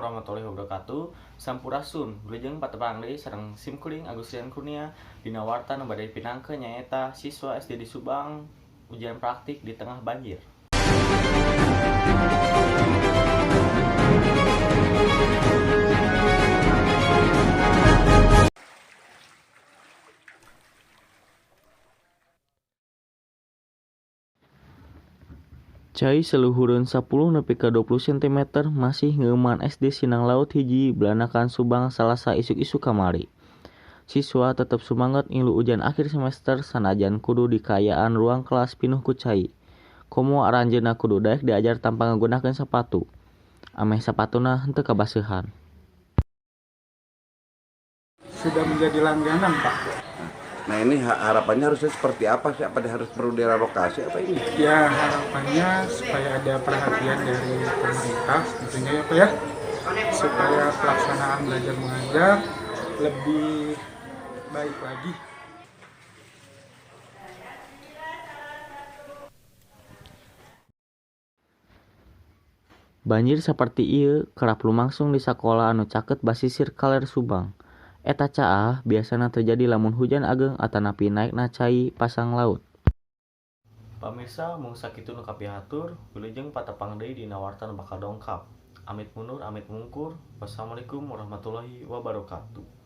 warahmatullahi wabarakatuh. Sampurasun, wilujeng patepang deui sareng simkuring Agustian Kurnia dina warta nu bade pinangkeun nyaeta siswa SD di Subang ujian praktik di tengah banjir. Cai seluhureun 10 nepi ka 20 cm masih ngeuman SD Sinang Laut hiji Belanakan Subang Salasa isuk-isuk kamari. Siswa tetep sumanget ngilu ujian akhir semester sanajan kudu di kaayaan ruang kelas pinuh ku cai. Komo aranjeunna kudu daek diajar tanpa ngagunakeun sepatu. Ameh sapatuna henteu kabaseuhan. Sudah menjadi langganan, Pak. Nah ini harapannya harusnya seperti apa sih? Apa harus perlu direlokasi apa ini? Ya harapannya supaya ada perhatian dari pemerintah tentunya ya Pak ya, supaya pelaksanaan belajar mengajar lebih baik lagi. Banjir saperti ieu kerap lumangsung di sakola anu caket basisir Kaler Subang. Eta caah biasana terjadi lamun hujan ageng atanapi naekna cai pasang laut. Pamirsa mung sakitu nu kapihatur, wilujeng patepang deui dina warta nu bakal dongkap. Amit mundur amit mungkur. Wassalamualaikum warahmatullahi wabarakatuh.